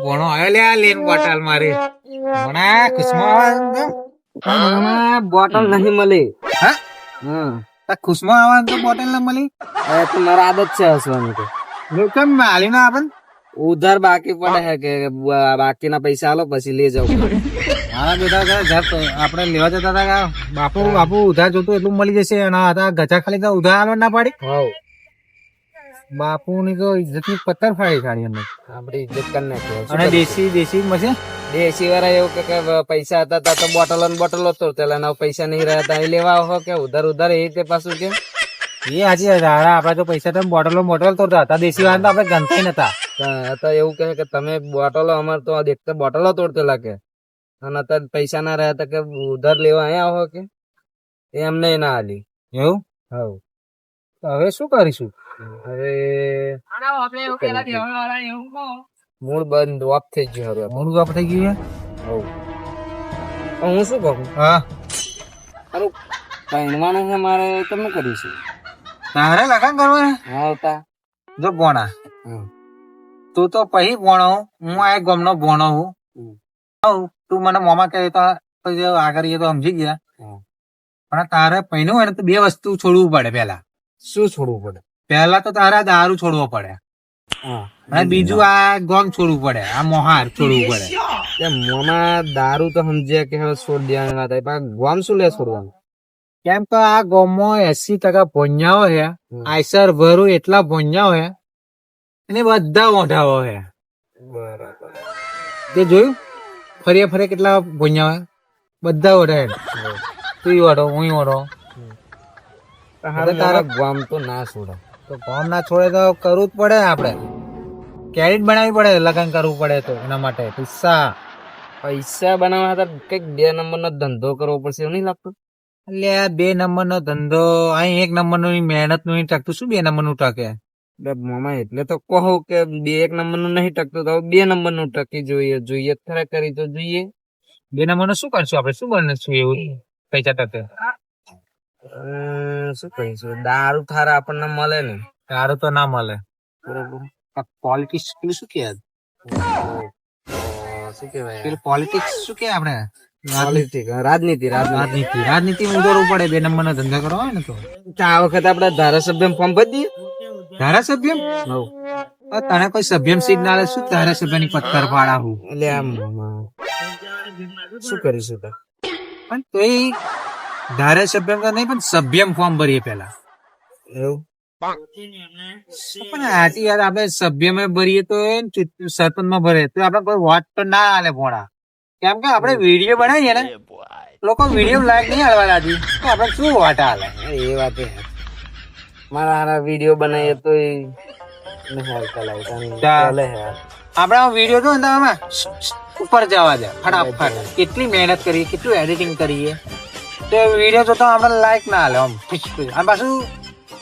ભણો આવ્યો લે લેન બોટલ મારી ભણા ખુશમાં બોટલ નહીં મળી. હા ખુશમાં આવવાનું તો બોટલ ના મળી તો મારા આદત છે હસવાની તો. કેમ માલી ના આપણ ઉધાર બાકી પડે છે કે બાકીના પૈસા આલો પછી લઈ જાવ. મારા બેટા આપડે લેવા જતા હતા બાપુ ઉધાર જોતું એટલું મળી જશે અને ગજા ખાલી તો ઉધાર આલવા ના પાડી બાપુ ની તો ઇજ્જત ની પથ્થર ફાડી ખાડી અમે આપડી ઇજ્જત કરી નાખી. અને દેશી મશે દેશી વાળા એવું કે પૈસા હતા તો બોટલો ને બોટલો તોડતેલા પૈસા નહીં રહ્યા હતા લેવા આવો કે ઉધાર એ રીતે પાછું કે એ હાજી આપડે તો પૈસા તો બોટલો તોડતા હતા દેશી વાળા તો આપડે ગણતા નતા. તો એવું કે તમે બોટલો અમારે તો દેખતા બોટલો તોડતેલા કે અને અત્યારે પૈસા ના રહ્યા હતા કે ઉધાર લેવા અહીંયા આવો કે એમને ના આલી એવું. હવ હવે શું કરીશું હવે મૂળ બંધ ઓફ થઈ ગયું. હવે મોડું બાપ થઈ ગયું હવ હું શું કહું હા સારું પહેરવાનું છે મારે તમે કરીશું. તારે લગન કરવું હા તા જો ભોણા તું તો પછી ભોણો હું આ ગમનો ભોણો હું તું મને મોમાં કહે તો પછી આગળ તો સમજી ગયા પણ તારે પહેલું હોય ને તો બે વસ્તુ છોડવું પડે પેલા. શું છોડવું પડે? પેલા તો તારા દારૂ છોડવો પડે અને બીજું આ ગોંગ છોડવું પડે આ મોહાર છોડવું પડે. મોમાં દારૂ તો સમજ્યા કે હવે છોડ દેવાની વાત આવી પણ ગોમ શું લે છોડવાનું? કેમ કે આ ગામમાં 80% ભોંજાઓ છે આઈસર ભરું એટલા ભોંજાઓ છે અને બધા મોઢાઓ છે. બરાબર તે જોયું ફરી કેટલા ભોંજાઓ છે બધા ઓઢે તું ઓઢો હું ઓઢો. તારા ગોમ તો ના છોડે તો ગામ ના છોડે તો કરવું જ પડે આપડે કેરેટ બનાવવી પડે લગન કરવું પડે તો એના માટે પૈસા બનાવવા હતા કઈક 2 નંબર નો ધંધો કરવો પડશે એવું નહીં લાગતું? એટલે 2 નંબર નો ધંધો અહીં 1 નંબર નું મહેનત નું ટકતું શું 2 નંબર નું ટકે? મામા એટલે તો કહો કે 1 નંબર નું નહીં ટકતું તો 2 નંબર નું ટકી જોઈએ ખરા કરી તો જોઈએ. 2 નંબર નું શું કરશું આપડે શું બનશું એવું પૈસા ટકે? શું કહીશું દારૂ થારા આપણને મળે ને. દારૂ તો ના મળે બરોબર. પોલિટિક્સ શું કે શું કેવાય પોલિટિક્સ શું કે આપડે રાજનીતિ ઉતરવું પડે 2 નંબર નો ધંધો કરવો હોય ને તો આ વખત આપડે ધારાસભ્ય ફોર્મ ભરી દઈએ. ધારાસભ્ય તને કોઈ સભ્ય સીટ ના લે શું ધારાસભ્ય ની પથ્થર પાડા હું એટલે આમ શું કરીશું પણ તો ધારાસભ્ય તો નહીં પણ સભ્ય ફોર્મ ભરીએ પેલા એવું પણ આથી યાર આપડે સભ્ય માં ભરીએ તો સરપંચ માં ભરે તો આપડે કોઈ વોટ તો ના આલે ભોળા. કેમ કે આપડે વિડીયો બનાવીએ ને લોકો વિડીયો લાઈક નહીં હાલવા લાગી તો આપડે શું વોટ હાલે. એ વાત મારા વિડીયો બનાવીએ તો આપડા વિડીયો જો ને ઉપર જવા દે ફટાફટ કેટલી મહેનત કરીએ કેટલું એડિટિંગ કરીએ તો વિડીયો જોતા આપડે લાઈક ના હાલે આમ પાછું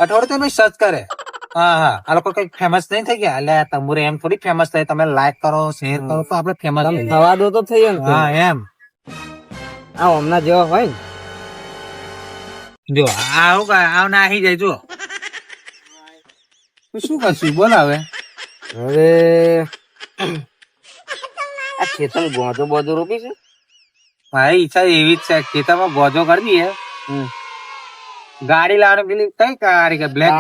અઠવાડિયું તો સર્ચ કરે હા આ લોકો કઈ ફેમસ નહીં થઈ ગયા એટલે તમારે એમ થોડી ફેમસ થાય તમે લાઈક કરો શેર કરો તો આપડે ફેમસ થવા દો તો થઈ ને. હા એમ આ હમણાં જેવા હોય ને જો આવ નાહી જાય જો શું કરશું બોલ હવે આ ખેતર ગોજો બોજો રોપી છે મારી ઈચ્છા એવી જ છે ખેતરમાં ગોજો કરી દઈએ ગાડી લાવવાની પેલી કઈ કારી બ્લેક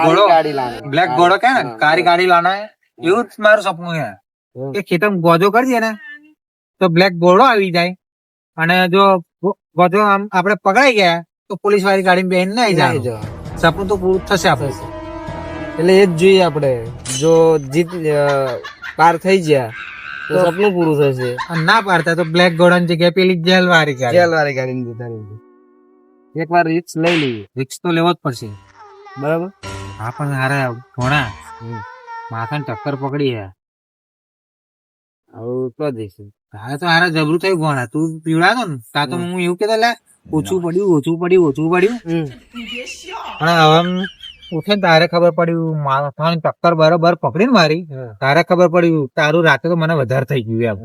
ઘોડો કે ને કારી ગાડી લાવવાનો એવું જ મારું સપનું છે કે ખેતરમાં ગોજો કરી દઈએ ને તો બ્લેક ઘોડો આવી જાય અને જો ગોજો આમ આપડે પકડાઈ ગયા તો પોલીસ વાળી ગાડી બેન ના આવી જાય સપનું તો પૂરું થશે આપડે. એટલે એ જ જોઈએ આપડે જો જીત પાર થઈ ગયા તો સપનું પૂરું થશે અને ના પાડતા તો બ્લેક ઘોડા ની જગ્યાએ પેલી જેલ વાળી ગાડી એક વાર રિક્સ લઈ લઈએ. રિક્સ તો લેવો જ પડશે બરાબર. હા પણ હારે ઘોડા માથાને ટક્કર પકડી હે આવું તો દઈશું. તારે તો હારે જબરું થયું ઘોડા તું પીવડાતો ને તા તો હું એવું કેતો લે ઓછું પડ્યું અને હવે ઉઠે ને તારે ખબર પડ્યું માથાની ટક્કર બરોબર પકડીને મારી તારે ખબર પડ્યું તારું રાતે તો મને વધારે થઈ ગયું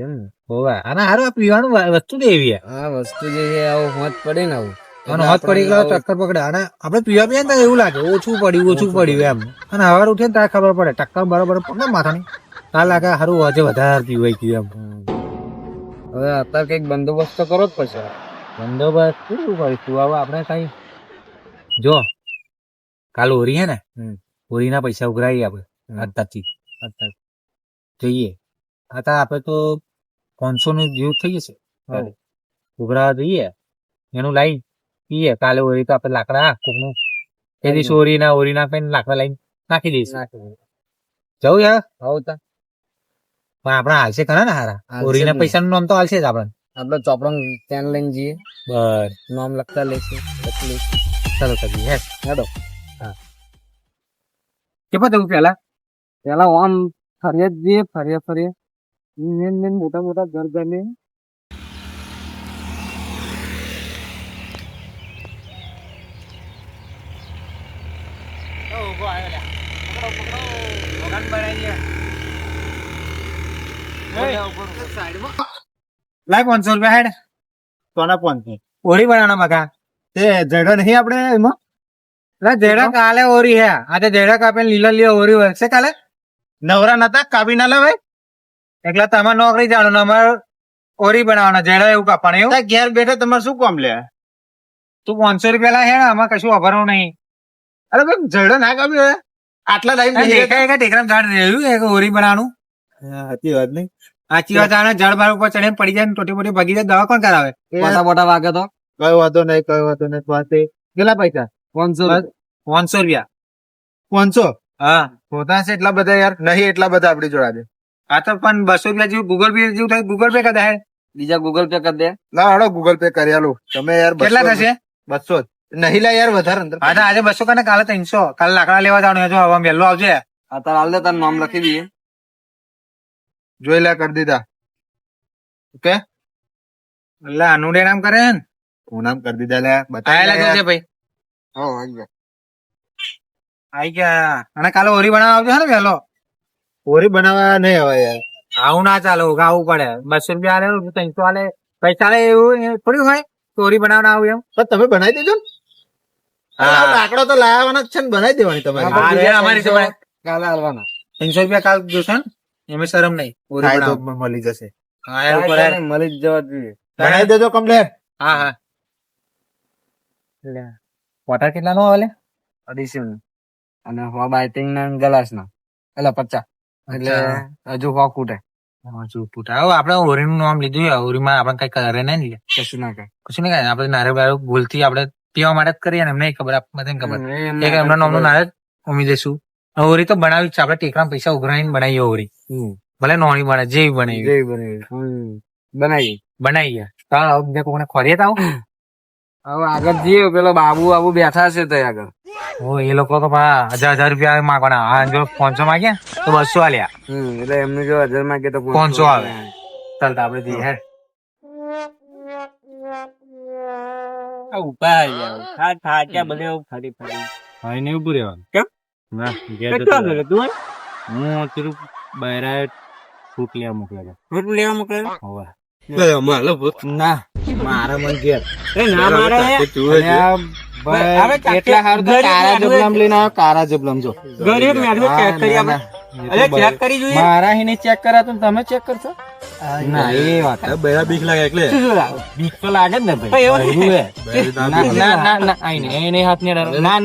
એમ હોવા અને હારું પીવાનું વસ્તુ જ એવી આ વસ્તુ જે છે આવું હોત પડે ને આવું અને હોત પડી ગયો ટક્કર પકડે અને આપડે પીવા પીએ ને એવું લાગે ઓછું પડ્યું એમ અને હવાર ઉઠે ને તારે ખબર પડે ટક્કર બરોબર પકડે માથાની કાલ લાગે સારું આજે વધારે પીવાય ગયું એમ. હવે અત્યારે કઈક બંદોબસ્ત તો કરો જ પછી. બંદોબસ્ત શું કરીશું હવે આપણે કઈ જો કાલ હોરી હે ને હોરીના પૈસા ઉઘરાઈએ આપણે અત્યારથી જોઈએ. અત્યારે આપણે તો 500 નું જેવું થઈ જશે ઉઘરાવા જઈએ એનું લાઈન પીએ. કાલે હોરી તો આપણે લાકડા કોકનું એ દિવસ હોરીના કઈ લાકડા લાઈન નાખી દઈશું. જવું યાર હવ તા પણ આપણે હાલશે ખરા ને હારા હોરીના પૈસાનું નામ તો હાલશે જ આપણે. આપડે ચોપડો ત્યાં લઈને જઈએ, બસ નામ લખતા લઈશું. ચાલો કરીએ હે હેડો. કેવા જવું પેલા આમ ફરીએ જ જઈએ, ફરીએ મોટા મોટા ઘર ગમે. લાય 500 રૂપિયા હેડ સોના 500 હોરી બનાવવાના મગા તે જડો નહીં આપણે એમાં જેડા કાલે હોરી હે આજે જેડા કાપે લીલો હોરી વળશે કાલે. નવરા નતા કાપી ના લેવાય એટલે તમારે નોકરી જાણો ને અમારે હોરી બનાવવાના જેડા એવું કાપવાનું એવું. ત્યાં ઘેર બેઠા તમારે શું કામ લે? તું 500 રૂપિયા લાય હે ને આમાં કશું વાપરવાનું નહીં. અરે ભાઈ જડો ના કાપ્યો હે આટલા ટાઈમ ટેકરામ ઝાડ રહ્યું એક હોરી બનાવવાનું. સાચી વાત નહીં. સાચી વાત આને જળ બાર ઉપર ચડે પડી જાય ને ટોટી બોટી ભાગી જાય દવા કોણ કરાવે. મોટા વાગે તો કઈ વાંધો નહીં પાસે કેટલા પૈસા? 500 રૂપિયા 500 હા હોતા છે એટલા બધા યાર નહીં એટલા બધા આપડી જોડે. આ તો પણ 200 રૂપિયા જેવું ગૂગલ પે જેવું થાય ગૂગલ પે કદાચ બીજા ગૂગલ પે કરી દે. ના હડો ગૂગલ પે કરી આલું તમે યાર. કેટલા થશે? 200 નહીં લા યાર વધારે અંદર. હા તો આજે 200 કરે કાલે 300. કાલે લાકડા લેવા જવાનું જો હવે વહેલો આવજે. અત્યારે હાલ દે તારું નામ લખી દઈએ. જોઈ લે કરી દીધા. ઓકે એટલે અનુડે નામ કરે ને હું નામ કરી દીધા લે આયેલા જોજે ભાઈ. આઈ ગયા અને કાલે હોરી બનાવવા આવજો ને વહેલો. હોરી બનાવવા નહીં હવે યાર. આવું ના ચાલે ઉગાવવું પડે. 200 રૂપિયા આલે 300 આલે પૈસા આલે એવું થોડી હોય હોરી બનાવવા આવું એમ. પણ તમે બનાવી દેજો ને. લાકડો તો લાવવાનો જ છે ને બનાવી દેવાની તમારી. અમારી તો કાલે હાલવાના 300 રૂપિયા કાલ જોશે ને એમાં શરમ નહીં. હોરી થાય તો બનાવવા. મળી જશે. હા યાર ઉપર યાર. મળી જ જવા જોઈએ. બનાવી દેજો કમ્પ્લેટ. હા હા વોટર કેટલા નો આવે? 250 અને હવા બાઇટિંગ ના ગ્લાસ ના એટલે 50 એટલે હજુ 100 ખૂટે. આપડે હોરી નું નામ લીધું હોરીમાં આપડે કઈ કરે નહીં ને કશું ના કરે. કશું નહીં કરે. આપડે નારે બારે ભૂલથી આપડે પીવા માટે જ કરીએ ને એમને ખબર બધાને ખબર એક એમના નામનું નારે જ ઉમી દઈશું. હોરી તો બનાવી છે આપડે ટેકરા પૈસા ઉઘરાઈને બનાવીએ હોરી. ભલે નોની બને જેવી બનાવીએ કોને ખોરીએ તો હવે આગળ જઈએ પેલો બાબુ બેઠા છે તો આગળ. એ લોકો તો 1000 રૂપિયા માંગવાના. જો 500 માંગ્યા તો 200 આલ્યા. એટલે એમનું જો 1000 માંગે તો 500 આવે. ચાલતા આપડે જઈએ હે મારા મન ઘેર એટલા હાર તો કારા જબલામ લઈને આવ્યો. કારા જબલામ જો મારા હિને ચેક કરા તો તમે ચેક કરશો ના એ વાત બેરા બીક લાગે એટલે બીક તો લાગે જ ને ભાઈ. ના આઈ ને એને હાથ ને ના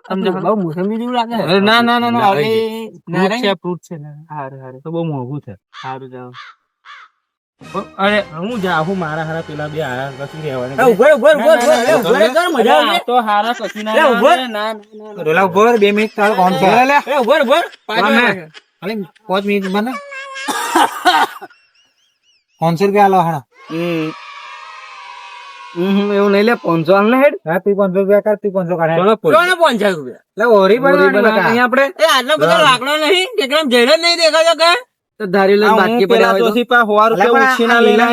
સમજો બહુ મોસંબી જેવું લાગે. ના ફ્રૂટ છે હારે તો બહુ મોંઘું છે. સારું જાવ અરે હું જાઉં મારા હારા પેલા બે હારા કશું રહેવાનું તો હારા કશું ના 2 મિનિટ ચાલ કોણ છે 5 મિનિટ બને 500 રૂપિયા આલો હાડા. એવું નહીં લે 500 આલ ને હેડ. હા તું 500 રૂપિયા કર તું 500 કાઢે 500 રૂપિયા એટલે હોરી બનાવવાની આપડે આટલો બધો લાકડો નહીં એકદમ જેડે નહીં દેખાતો કે તો ધારી લઈને બાકી પડ્યા હોય તો 100 રૂપિયા ઉછીના લઈને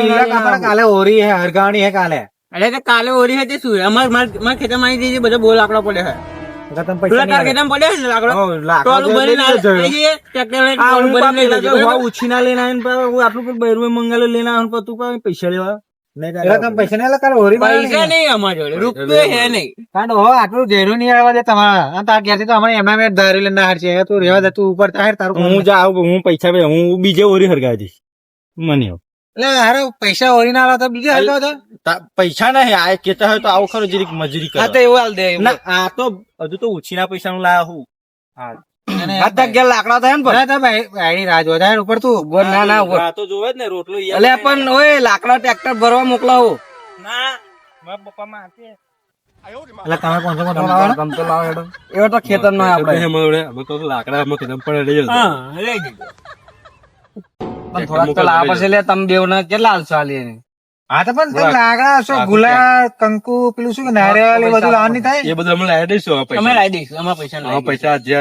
કાલે હોરી હે હરગાવણી હે કાલે. અરે તો કાલે હોરી હતી શું અમાર ખેતર માં આવી બધા બહુ લાકડો પડે છે. ઉછીના લઈને આવીને આટલું બૈરું મંગાલે લઈને આવવાનું તું પૈસા લેવા એટલે તમે પૈસા નહીં કરે હોરી પૈસા નહીં અમારી જોડે, રૂપિયો હે નહીં. કારણ હો આટલું ઝેરું નહીં આવવા દે તમારા અને તાર ઘેરથી તો અમે એમના મેં ધારી લઈને હાર છે તું રેવા દે તું ઉપર તાર તારું હું જાઉં હું પૈસા હું બીજે ઓરી હરગાવી દઈશ મને એટલે હારે પૈસા હોરી ના આલો તો બીજે હરતો હતો પૈસા ના આ કેતા હોય તો આવું ખરું જરીક મજૂરી હા તો કરો એવું હાલ દે એવું. ના આ તો હજુ તો ઉછીના પૈસા નું લાયા હું આ તો ઘેર લાકડા થાય ને પણ. તો ભાઈ રાહ જોતા હેડ ઉપર તું ઉભો ના ના ઉભો. આ તો જોવે જ ને રોટલો અલે પણ ઓય લાકડા ટ્રેક્ટર ભરવા મોકલાવો. ના મારા પપ્પા માં એટલે તમે 500 લાવવાના ગમતો લાવો હેડો. એવો તો ખેતર નો આપડે. લાકડા પડે હા લઈ જજો. પણ થોડાક તો લાવવા પડશે લે તમે બેવ ને કેટલા હાલશો આલી એને? હા તો પણ તમે લાકડા શું ગુલા કંકુ પેલું શું કે નારિયેળ એ બધું લાવવાની થાય એ બધું અમે લાવી દઈશું અમે પૈસા લાવી દઈશું, અમારા પૈસા નહીં. પૈસા જે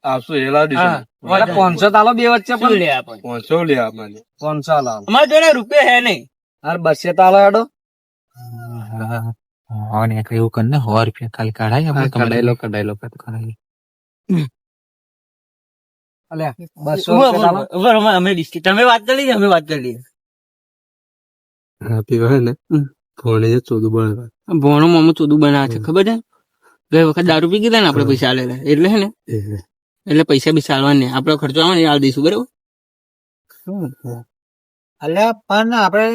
આવશું એ લાવી હા દઈશું વળે 500 તાલો બે વચ્ચે પણ લે આપણે 500 લે આપણને 500 લાવો. અમારા જોડે રૂપિયા હે નહીં. અરે 200 તાલો હેડો. હા ને એવું કર ને 100 રૂપિયા ખાલી કાઢાય આપણે કઢાઈ લો. કઢાઈ અલ્યા 200 રૂપિયા તાલો. અમે ડિસ્ટ્રિક્ટ તમે વાત કરી લીધી, અમે વાત કરી લીધી. ભોણું મામું ચોદું બનાવે છે ખબર છે? ગઈ વખત દારૂ પી ગયા ને આપડે પૈસા આલેલા એટલે હે ને એટલે પૈસા બી સાલવા નહીં, આપડો ખર્ચો આવે ને એ આલ દઈશું બરાબર. અલ્યા પણ આપડે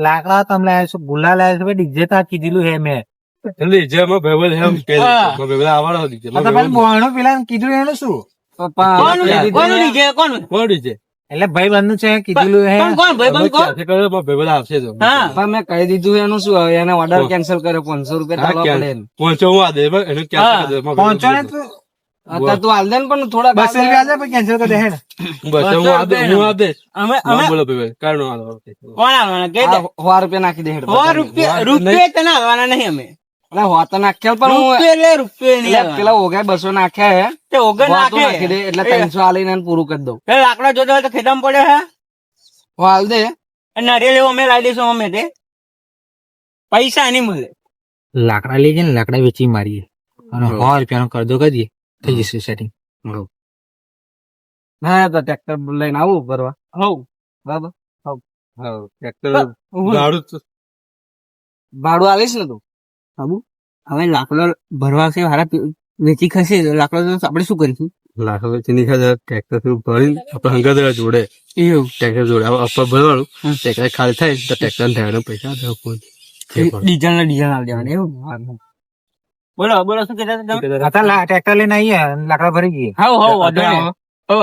લાકડા તમે લાયા છો ગુલા લાયા છો ડીજે તા કીધેલું હે મેં બોણું પેલા કીધું એનું શું એટલે ભાઈ બંધ છે કીધેલું હે મેં કહી દીધું એનું શું હવે એને ઓર્ડર કેન્સલ કર્યો 500 રૂપિયા તાલવા પડે એને. 500 ને તું અત્યારે તું હાલ દે ને પણ થોડા 200 રૂપિયા આલે પછી કેન્સલ કરી દે હેડ કોણ હાલવાના કહી દે. 100 રૂપિયા નાખી દે હેડ. રૂપિયા તને હાલવાના નહીં અમે. અરે હો તો નાખ્યા પણ હું પેલા ઓગા 200 નાખ્યા હે તે ઓગા નાખી દે એટલે 300 આલીને એને પૂરું કરી દઉં. લાકડા જોતો હોય તો ખેતરમાં પડ્યો હે હાલ દે. નારિયેળ એવું અમે લાવી દઈશું અમે તે પૈસા નહીં મળે. લાકડા લઈ જાય ને લાકડા વેચી મારીએ અને 100 રૂપિયા નો કરજો કરી દઈએ થઈ જશે સેટિંગ. હા તો ટ્રેક્ટર લઈને આવું ભરવા. હવ બરાબર. ભાડું આલીશ ને તું બાબુ? હવે લાકડો ભરવા છે હારા વેચી ખસે લાકડો તો આપણે શું કરીશું? લાકડો ચીની ખાધા ટ્રેક્ટર ભરી આપડે હંગાદરા જોડે એવું ટ્રેક્ટર જોડે અપર ભરવાનું ટ્રેક્ટર ખાલી થાય તો ટ્રેક્ટર ને પૈસા ડીઝલ ને ડીઝલ આલી દેવાનું એવું. બોલો બોલો શું કહેતા હતા તમે? ટ્રેક્ટર લઈને આવીએ લાકડા ભરી ગઈએ. હા હો વાંધો નહીં.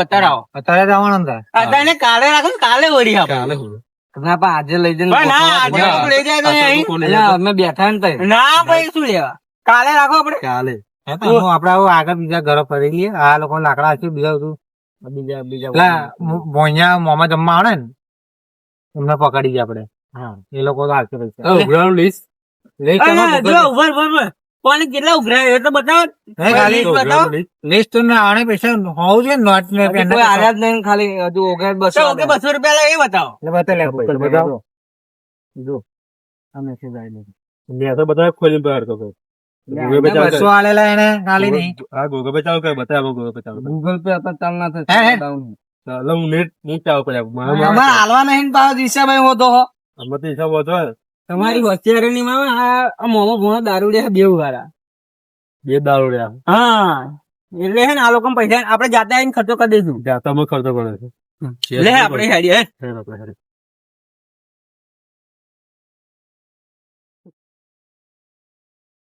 અત્યારે આવો. અત્યારે જવાનું અંદર અત્યારે કાલે રાખો ને કાલે વળી આપણે. ના પણ આજે લઈ જઈને લઈ જાય તો અમે બેઠા ને ના ભાઈ શું લેવા કાલે રાખો આપડે ચાલે આપડે આગળ બીજા ઘરો ફરી લઈએ. આ લોકો લાકડા હશે બીજા બધું ભોંયા મોમાં જમવા આવે ને એમને પકડી જાય આપડે. હા એ લોકો તો આવશે કોને કેટલા ઉઘરાય એ તો બતાવો. લિસ્ટ આવડે પૈસા હોવું જોઈએ નોટ ને આર્યા જ નહીં ખાલી હજુ 200 રૂપિયા લે એ બતાવો. બતાવો બધા ખોલી બહાર તો 200 આલેલા એને ખાલી નહીં. ગૂગલ પે ચાલુ કર બતાવો ગૂગલ પે ચાલુ ગૂગલ પે અત્યારે ચાલ ના હે? થાય. ચાલો હું નેટ હું ચાલુ કર્યા અમારે હાલવા નહીં પાછો દિશાભાઈ હોતો હો. આમાં તો હિસાબ વધો તમારી હોશિયારી માં આ મોમો ભોણો દારૂ લે બે વાળા 2 દારૂ રહ્યા હા એટલે હે ને આ લોકો પૈસા આપડે જાતે આવીને ખર્ચો કરી દઈશું. જાતા માં ખર્ચો કરે છે લે આપડે હેડી હે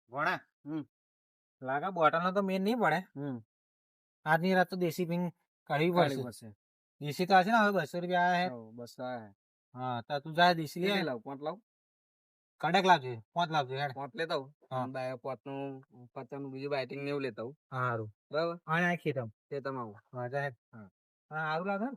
ભણા લાગા બોટલ નો તો મેન નહીં પડે. આજની રાત તો દેશી પિંગ કાઢવી પડશે. દેશી તો હશે ને હવે 200 રૂપિયા આયા હે. હા તો તું જા દેશી લે લાવ 5 લાવ કડક લાવજે 5 લાવજે હેડ 5 લેતા હું. હા. 5 નું 50 નું બીજું બાઇટિંગ ને એવું લેતા હું હારું બરાબર. આ નાખી તમ તે તમારું હા જા હેડ. હા હારું લાગે ને?